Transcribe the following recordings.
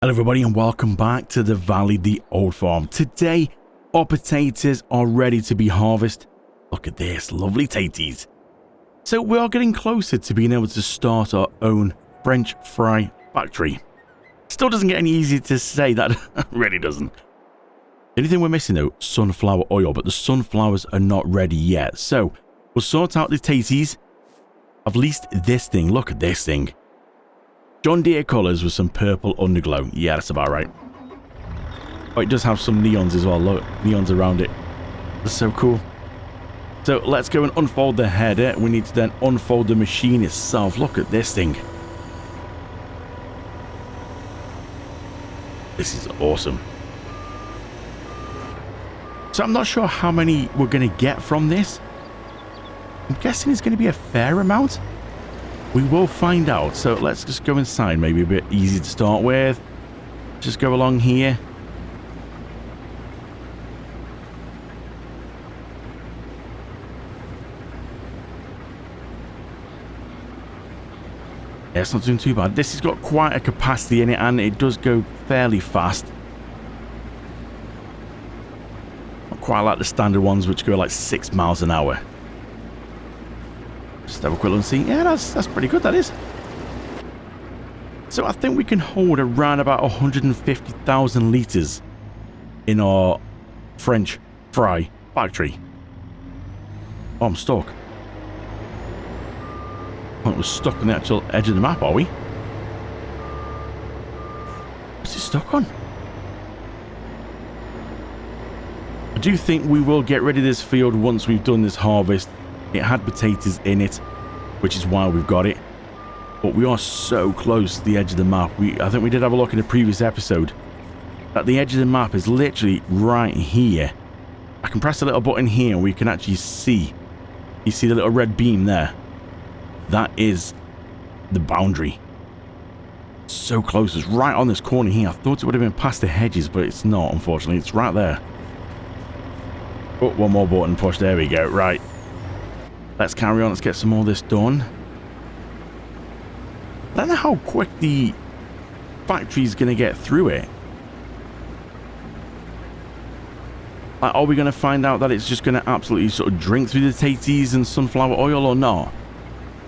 Hello everybody and welcome back to the Valley, the old farm. Today our potatoes are ready to be harvested. Look at this, lovely taties. So we are getting closer to being able to start our own French fry factory. Still doesn't get any easier to say, that really doesn't. The only thing we're missing though, sunflower oil, but the sunflowers are not ready yet. So we'll sort out the taties. I've leased this thing, look at this thing. John Deere colours with some purple underglow. Yeah, that's about right. Oh, it does have some neons as well. Look, neons around it. That's so cool. So let's go and unfold the header. We need to then unfold the machine itself. Look at this thing. This is awesome. So I'm not sure how many we're going to get from this. I'm guessing it's going to be a fair amount. We will find out. So let's just go inside. Maybe a bit easy to start with. Just go along here. Yeah, it's not doing too bad. This has got quite a capacity in it and it does go fairly fast. Not quite like the standard ones which go like 6 miles an hour. Just have a quick look and see. Yeah, that's pretty good, that is. So I think we can hold around about 150,000 litres in our French fry factory. Oh, I'm stuck. Oh, we're stuck on the actual edge of the map, are we? What's it stuck on? I do think we will get rid of this field once we've done this harvest. It had potatoes in it, which is why we've got it. But we are so close to the edge of the map. I think we did have a look in a previous episode that the edge of the map is literally right here. I can press a little button here and we can actually see. You see the little red beam there? That is the boundary. So close. It's right on this corner here. I thought it would have been past the hedges, but it's not, unfortunately. It's right there. Oh, one more button push. There we go. Right. Let's carry on. Let's get some more of this done. I don't know how quick the factory's going to get through it. Like, are we going to find out that it's just going to absolutely sort of drink through the taties and sunflower oil or not?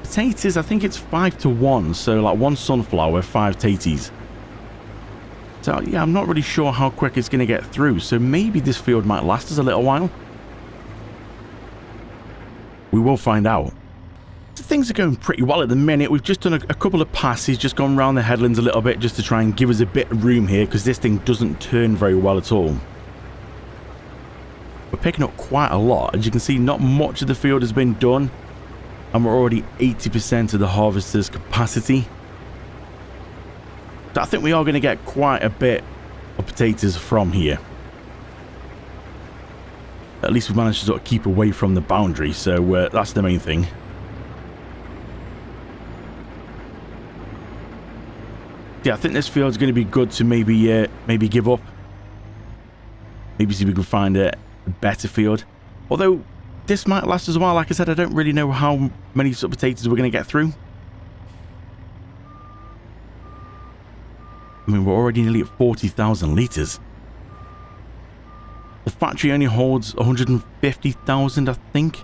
Potatoes, I think it's 5 to 1. So like 1 sunflower, 5 taties. So yeah, I'm not really sure how quick it's going to get through. So maybe this field might last us a little while. We will find out. So things are going pretty well at the minute. We've just done a couple of passes, just gone around the headlands a little bit just to try and give us a bit of room here because this thing doesn't turn very well at all. We're picking up quite a lot. As you can see, not much of the field has been done and we're already 80% of the harvester's capacity. So I think we are going to get quite a bit of potatoes from here. At least we've managed to sort of keep away from the boundary, so that's the main thing. Yeah, I think this field's going to be good to maybe give up. Maybe see if we can find a better field. Although, this might last as well. Like I said, I don't really know how many sort of potatoes we're going to get through. I mean, we're already nearly at 40,000 litres. The factory only holds 150,000, I think.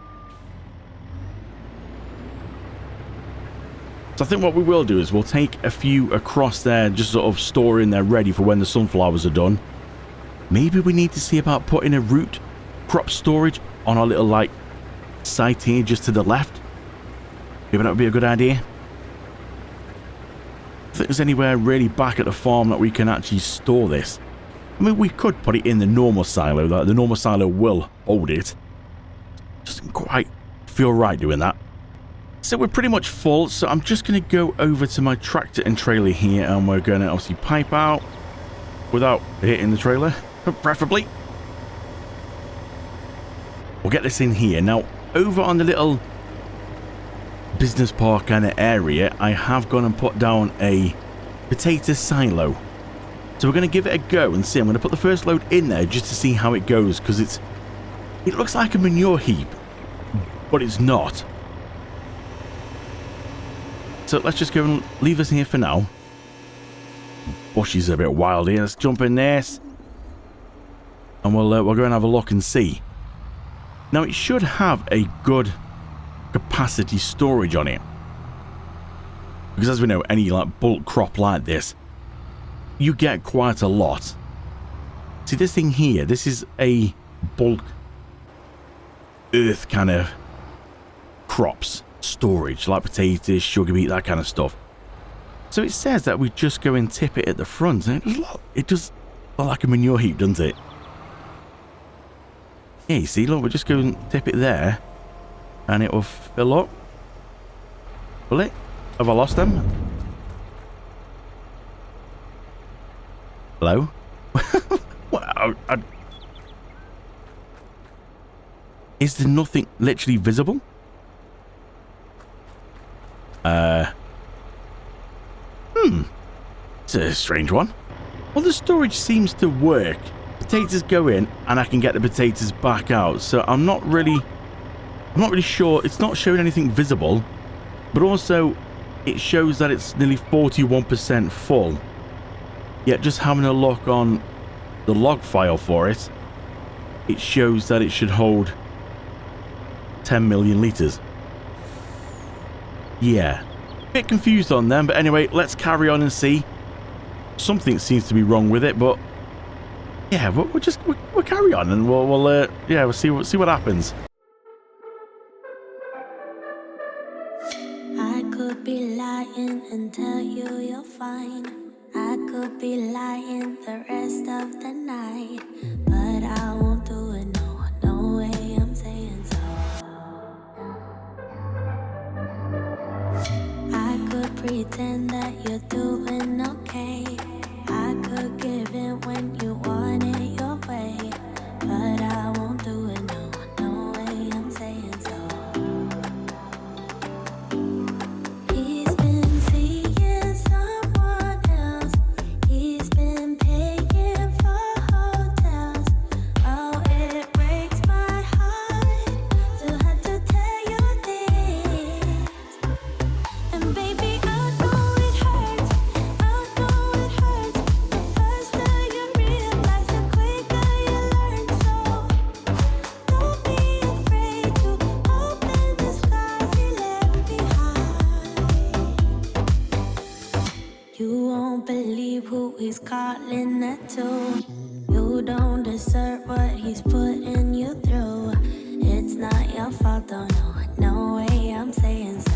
So I think what we will do is we'll take a few across there, just sort of store in there ready for when the sunflowers are done. Maybe we need to see about putting a root crop storage on our little like site here just to the left. Maybe that would be a good idea. If there's anywhere really back at the farm that we can actually store this. I mean, we could put it in the normal silo. The normal silo will hold it. Doesn't quite feel right doing that. So we're pretty much full. So I'm just going to go over to my tractor and trailer here. And we're going to obviously pipe out without hitting the trailer, preferably. We'll get this in here. Now, over on the little business park kind of area, I have gone and put down a potato silo. So we're going to give it a go and see. I'm going to put the first load in there just to see how it goes, because it looks like a manure heap, but it's not. So let's just go and leave this here for now. bushes are a bit wild here. Let's jump in this. And we'll go and have a look and see. Now, it should have a good capacity storage on it. Because as we know, any like bulk crop like this, you get quite a lot. See, this thing here, this is a bulk earth kind of crops storage, like potatoes, sugar beet, that kind of stuff. So it says that we just go and tip it at the front, and it does look like a manure heap, doesn't it? Yeah, you see, look, we just go and tip it there, and it will fill up. Will it? Have I lost them? Hello? What? Is there nothing literally visible? It's a strange one. Well, the storage seems to work. Potatoes go in, and I can get the potatoes back out. So I'm not really sure. It's not showing anything visible, but also it shows that it's nearly 41% full. Yet just having a look on the log file for it, it shows that it should hold 10 million litres. Yeah, bit confused on them, but anyway, let's carry on and see. Something seems to be wrong with it, but yeah, we'll carry on and we'll see what happens. I could be lying and tell you you're fine. I could be lying the rest of the night, but I won't do it. No way, I'm saying so. I could pretend that you're doing okay. I could give in when you want it your way, but I won't do it. No way, I'm saying so. He's been seeing someone else. He's been paying for hotels. Oh, it breaks my heart to have to tell you this. And baby, I know it hurts. I know it hurts. The faster you realize, the quicker you learn. So don't be afraid to open the skies he left behind. You won't believe who he's calling that to. You don't deserve what he's putting you through. It's not your fault, though, no way, I'm saying so.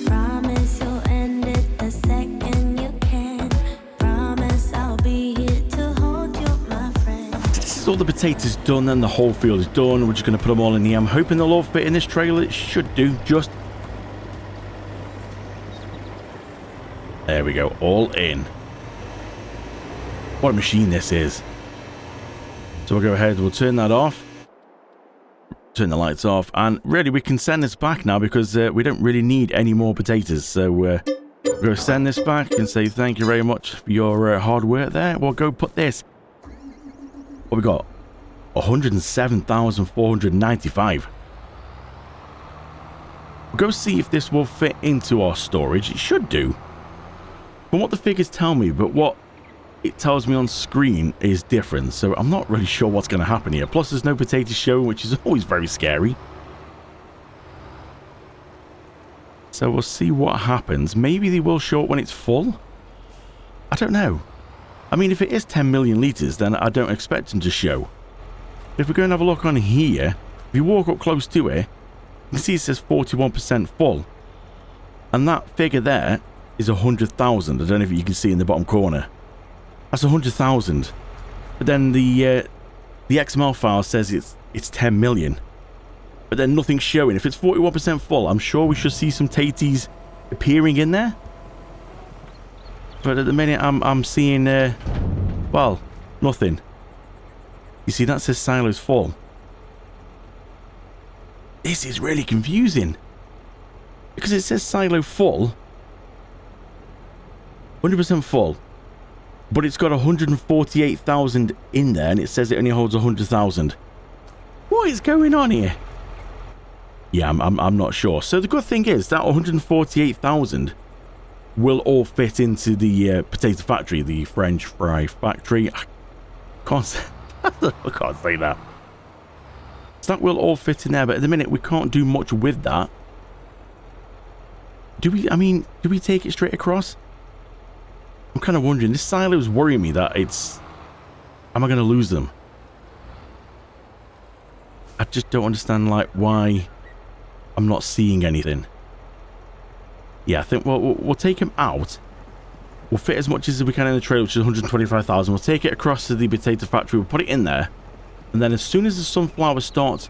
Promise you'll end it the second you can. Promise I'll be here to hold you, my friend. This is all the potatoes done and the whole field is done. We're just going to put them all in here. I'm hoping they'll all fit in this trailer. It should do, just. There we go, all in. What a machine this is. So we'll go ahead, we'll turn that off. Turn the lights off, and really we can send this back now because we don't really need any more potatoes. So we're going to send this back and say thank you very much for your hard work there. We'll go put this. What we got? 107,495. We'll go see if this will fit into our storage. It should do. From what the figures tell me, but what it tells me on screen is different, so I'm not really sure what's going to happen here. Plus, there's no potatoes showing, which is always very scary. So we'll see what happens. Maybe they will show up when it's full? I don't know. I mean, if it is 10 million litres, then I don't expect them to show. If we go and have a look on here, if you walk up close to it, you can see it says 41% full. And that figure there is 100,000. I don't know if you can see in the bottom corner. That's 100,000. But then the XML file says it's 10 million. But then nothing's showing. If it's 41% full, I'm sure we should see some taties appearing in there. But at the minute, I'm seeing, well, nothing. You see, that says silo's full. This is really confusing. Because it says silo full. 100% full. But it's got 148,000 in there, and it says it only holds 100,000. What is going on here? Yeah, I'm not sure. So the good thing is that 148,000 will all fit into the potato factory, the French fry factory. I can't say, I can't say that. So that will all fit in there, but at the minute we can't do much with that. Do we take it straight across? I'm kind of wondering. This silo's worrying me that it's... Am I going to lose them? I just don't understand, like, why I'm not seeing anything. Yeah, I think we'll take them out. We'll fit as much as we can in the trailer, which is 125,000. We'll take it across to the potato factory. We'll put it in there. And then as soon as the sunflower starts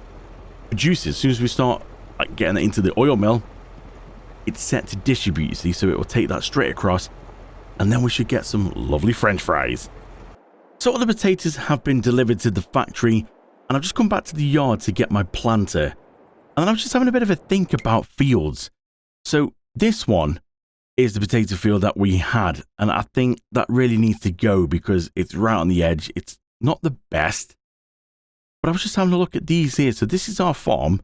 producing, as soon as we start like getting it into the oil mill, it's set to distribute, you see, so it will take that straight across. And then we should get some lovely French fries. So all the potatoes have been delivered to the factory. And I've just come back to the yard to get my planter. And then I was just having a bit of a think about fields. So this one is the potato field that we had. And I think that really needs to go because it's right on the edge. It's not the best. But I was just having a look at these here. So this is our farm.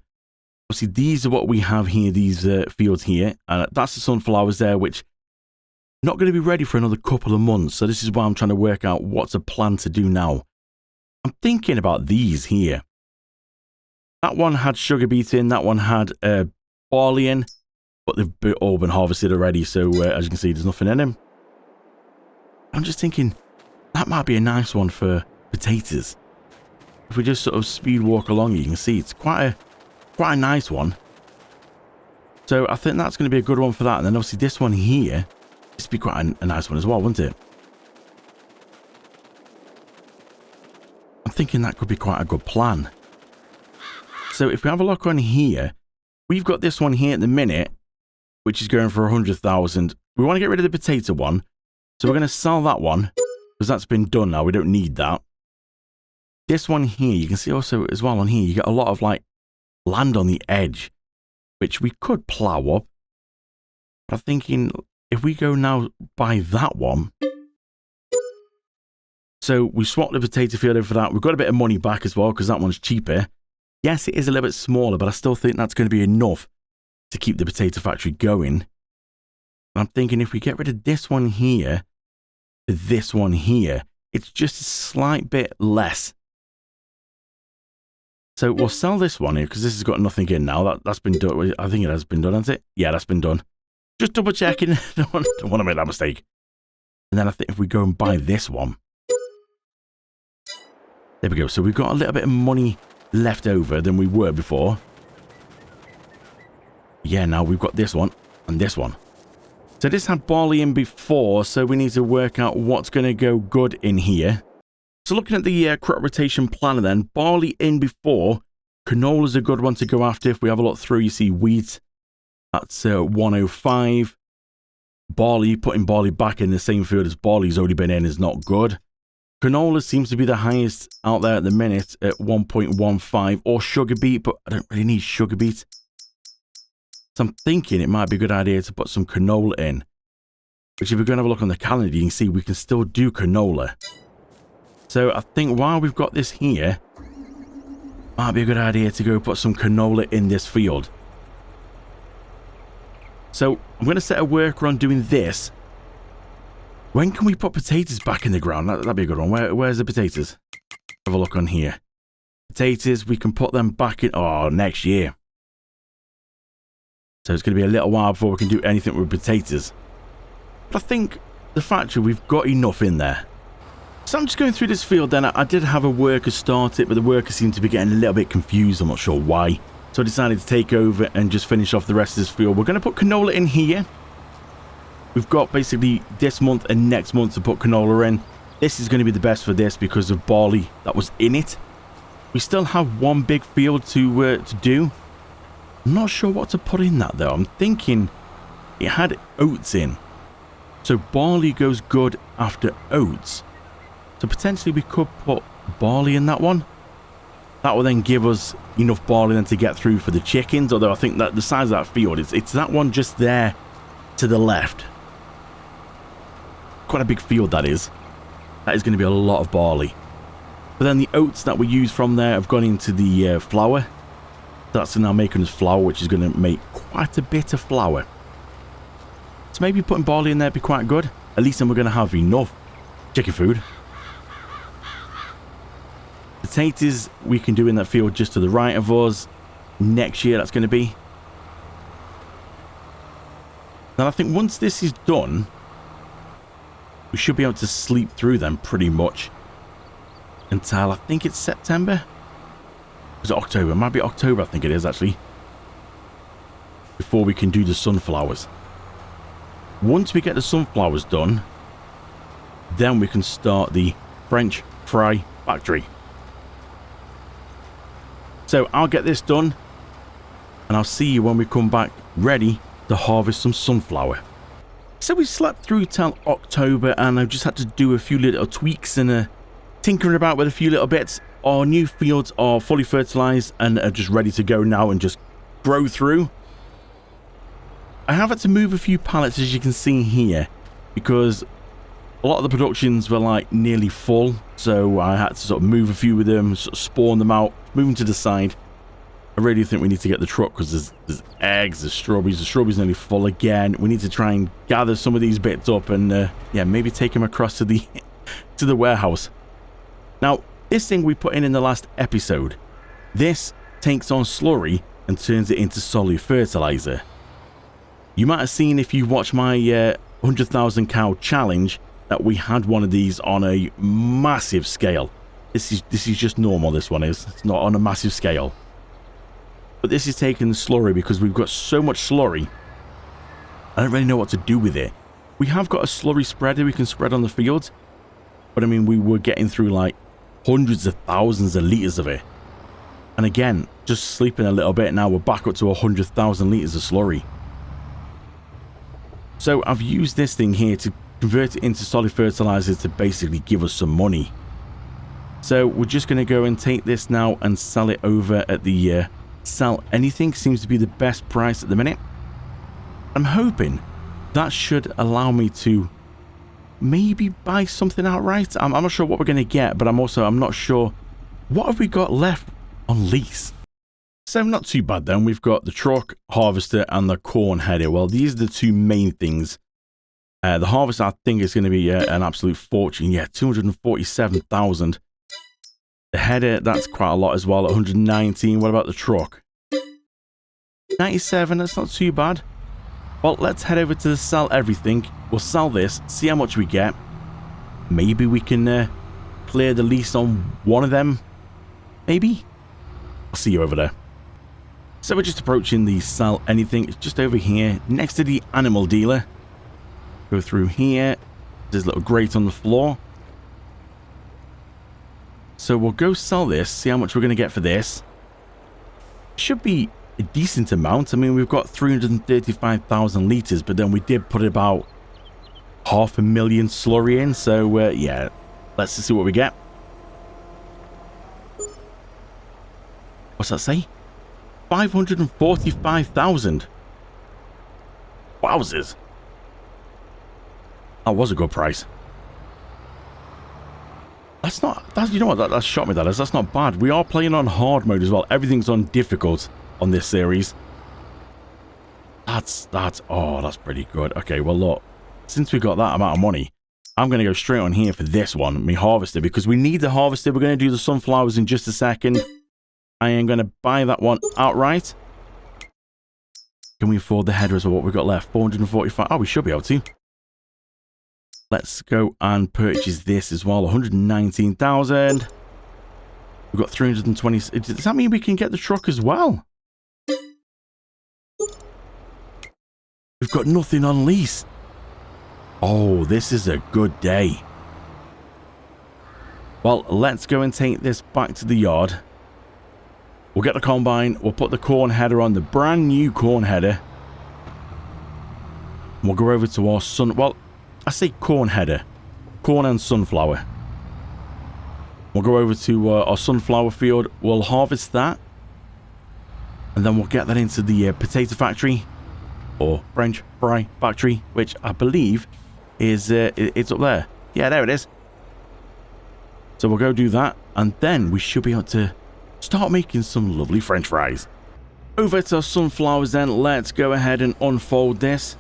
Obviously, these are what we have here, these fields here. And that's the sunflowers there, which not going to be ready for another couple of months. So this is why I'm trying to work out what's a plan to do now. I'm thinking about these here. That one had sugar beet in, that one had barley in, but they've all been harvested already, so as you can see, there's nothing in them. I'm just thinking, that might be a nice one for potatoes. If we just sort of speed walk along, you can see it's quite a nice one. So I think that's going to be a good one for that, and then obviously this one here, this would be quite a nice one as well, wouldn't it? I'm thinking that could be quite a good plan. So if we have a look on here, we've got this one here at the minute, which is going for 100,000. We want to get rid of the potato one. So we're going to sell that one because that's been done now. We don't need that. This one here, you can see also as well on here, you get a lot of like land on the edge, which we could plow up. But I'm thinking if we go now buy that one. So we swapped the potato field over for that. We've got a bit of money back as well because that one's cheaper. Yes, it is a little bit smaller, but I still think that's going to be enough to keep the potato factory going. And I'm thinking if we get rid of this one here, this one here, it's just a slight bit less. So we'll sell this one here because this has got nothing in now. That's been done. I think it has been done, hasn't it? Yeah, that's been done. Just double checking. don't want to make that mistake. And then I think if we go and buy this one. There we go. So we've got a little bit of money left over than we were before. Yeah, now we've got this one and this one. So this had barley in before, so we need to work out what's going to go good in here. So looking at the crop rotation planner then, barley in before. Canola's a good one to go after. If we have a look through, you see wheat. That's 105. Barley, putting barley back in the same field as barley's already been in is not good. Canola seems to be the highest out there at the minute at 1.15, or sugar beet, but I don't really need sugar beet. So I'm thinking it might be a good idea to put some canola in. Which if we're going to have a look on the calendar, you can see we can still do canola. So I think while we've got this here, might be a good idea to go put some canola in this field. So I'm going to set a worker on doing this. When can we put potatoes back in the ground? That'd be a good one. Where's the potatoes? Have a look on here. Potatoes, we can put them back in... Oh, next year. So it's going to be a little while before we can do anything with potatoes. But I think the factory, we've got enough in there. So I'm just going through this field then. I did have a worker start it, but the worker seemed to be getting a little bit confused. I'm not sure why. So I decided to take over and just finish off the rest of this field. We're going to put canola in here. We've got basically this month and next month to put canola in. This is going to be the best for this because of barley that was in it. We still have one big field to do. I'm not sure what to put in that though. I'm thinking it had oats in. So barley goes good after oats. So potentially we could put barley in that one. That will then give us enough barley then to get through for the chickens. Although I think that the size of that field, it's that one just there to the left. Quite a big field that is. That is going to be a lot of barley. But then the oats that we use from there have gone into the flour. That's now making us flour, which is going to make quite a bit of flour. So maybe putting barley in there would be quite good. At least then we're going to have enough chicken food. Potatoes we can do in that field just to the right of us. Next year that's going to be. Now I think once this is done, we should be able to sleep through them pretty much until I think it's September. Is it October? It might be October, I think it is actually. Before we can do the sunflowers. Once we get the sunflowers done, then we can start the French fry factory. So I'll get this done and I'll see you when we come back ready to harvest some sunflower. So we slept through till October and I've just had to do a few little tweaks and tinkering about with a few little bits. Our new fields are fully fertilized and are just ready to go now and just grow through. I have had to move a few pallets, as you can see here, because a lot of the productions were like nearly full, so I had to sort of move a few of them, sort of spawn them out, move them to the side. I really think we need to get the truck because there's eggs, there's strawberries. The strawberries nearly full again. We need to try and gather some of these bits up and yeah, maybe take them across to the to the warehouse. Now, this thing we put in the last episode, this takes on slurry and turns it into solid fertilizer. You might have seen if you watched my 100,000 cow challenge that we had one of these on a massive scale. This is just normal, this one is. It's not on a massive scale. But this is taking the slurry because we've got so much slurry. I don't really know what to do with it. We have got a slurry spreader we can spread on the field. But I mean, we were getting through like hundreds of thousands of litres of it. And again, just sleeping a little bit, now we're back up to 100,000 litres of slurry. So I've used this thing here to convert it into solid fertilizer to basically give us some money. So we're just going to go and take this now and sell it over at the sell anything seems to be the best price at the minute. I'm hoping that should allow me to maybe buy something outright. I'm not sure what we're going to get, but I'm not sure what have we got left on lease. So not too bad then. We've got the truck, harvester and the corn header. Well, these are the two main things. The harvester I think is going to be an absolute fortune. Yeah, 247,000. The header, that's quite a lot as well, at 119. What about the truck? 97, that's not too bad. Well, let's head over to the sell everything. We'll sell this, see how much we get. Maybe we can clear the lease on one of them. Maybe? I'll see you over there. So we're just approaching the sell anything. It's just over here, next to the animal dealer. Go through here. There's a little grate on the floor. So we'll go sell this, see how much we're going to get for this. Should be a decent amount. I mean, we've got 335,000 litres, but then we did put about 500,000 slurry in. So, yeah, let's just see what we get. What's that say? 545,000. Wowzers. That was a good price. You know what, that shot me, that is. That's not bad. We are playing on hard mode as well. Everything's on difficult on this series. That's pretty good. Okay, well look, since we got that amount of money, I'm going to go straight on here for this one, my harvester, because we need the harvester. We're going to do the sunflowers in just a second. I am going to buy that one outright. Can we afford the header as well? What we've got left? 445. Oh, we should be able to. Let's go and purchase this as well. 119,000. We've got 320. Does that mean we can get the truck as well? We've got nothing on lease. Oh, this is a good day. Well, let's go and take this back to the yard. We'll get the combine. We'll put the corn header on, the brand new corn header. We'll go over to our well, I say corn header. Corn and sunflower. We'll go over to our sunflower field. We'll harvest that. And then we'll get that into the potato factory. Or French fry factory. Which I believe is it's up there. Yeah, there it is. So we'll go do that. And then we should be able to start making some lovely French fries. Over to our sunflowers then. Let's go ahead and unfold this.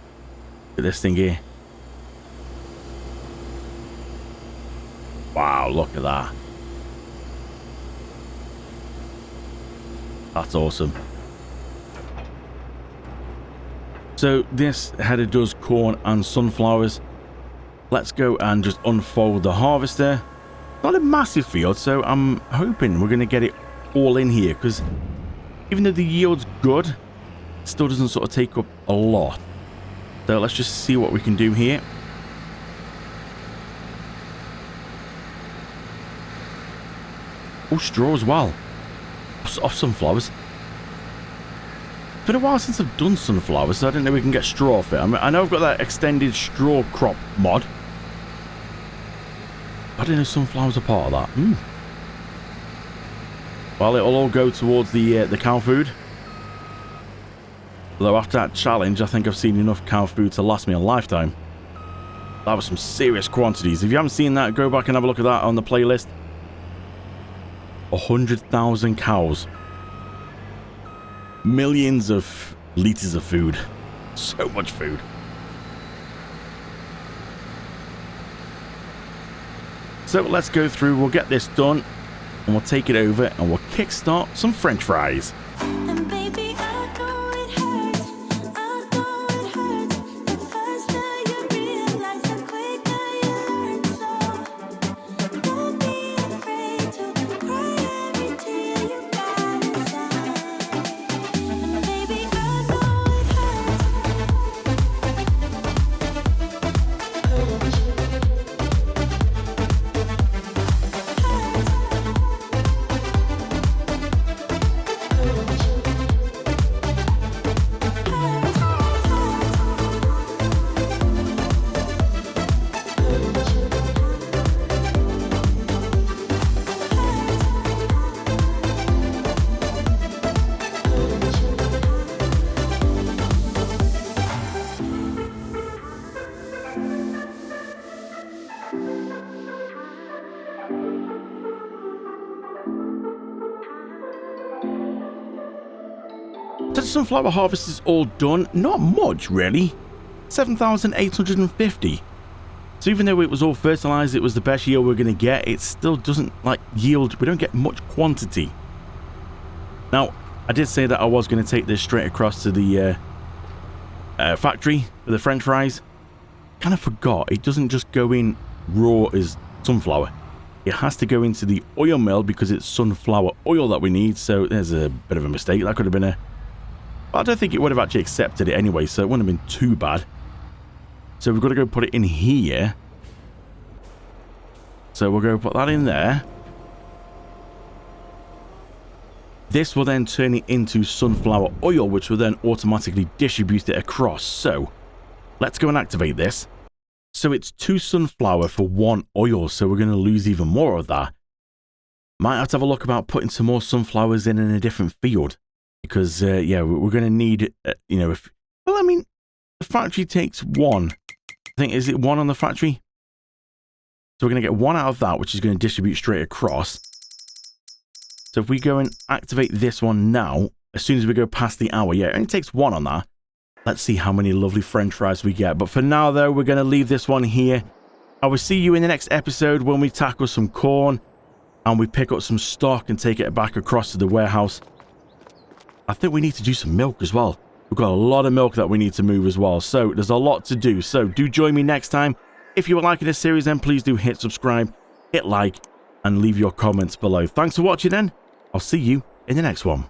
Look at this thing here. Wow, look at that. That's awesome. So this header does corn and sunflowers. Let's go and just unfold the harvester. Not a massive field, so I'm hoping we're going to get it all in here, because even though the yield's good, it still doesn't sort of take up a lot. So let's just see what we can do here. Oh, straw as well. Off sunflowers. It's been a while since I've done sunflowers, so I didn't know we can get straw off it. I know I've got that extended straw crop mod. I didn't know sunflowers are part of that. Well, it'll all go towards the cow food. Although after that challenge, I think I've seen enough cow food to last me a lifetime. That was some serious quantities. If you haven't seen that, go back and have a look at that on the playlist. 100,000 cows. Millions of liters of food. So much food. So let's go through, we'll get this done, and we'll take it over and we'll kickstart some French fries. And baby, I know it hurts. I know it hurts. The faster you realize, the quicker you learn. So don't be afraid to cry every tear you got inside. And baby, I know it So the sunflower harvest is all done. Not much, really. 7,850. So even though it was all fertilized, it was the best yield we're going to get, it still doesn't, like, yield. We don't get much quantity. Now, I did say that I was going to take this straight across to the factory for the French fries. Kind of forgot. It doesn't just go in raw as sunflower. It has to go into the oil mill because it's sunflower oil that we need. So there's a bit of a mistake. That could have been a... I don't think it would have actually accepted it anyway, so it wouldn't have been too bad. So we've got to go put it in here. So we'll go put that in there. This will then turn it into sunflower oil, which will then automatically distribute it across. So let's go and activate this. So it's 2 sunflower for 1 oil, so we're going to lose even more of that. Might have to have a look about putting some more sunflowers in a different field. Because, yeah, we're going to need, you know, if... Well, I mean, the factory takes 1. I think, is it 1 on the factory? So we're going to get 1 out of that, which is going to distribute straight across. So if we go and activate this one now, as soon as we go past the hour, yeah, it only takes 1 on that. Let's see how many lovely French fries we get. But for now, though, we're going to leave this one here. I will see you in the next episode when we tackle some corn and we pick up some stock and take it back across to the warehouse. I think we need to do some milk as well. We've got a lot of milk that we need to move as well. So there's a lot to do. So do join me next time. If you are liking this series, then please do hit subscribe, hit like, and leave your comments below. Thanks for watching then. I'll see you in the next one.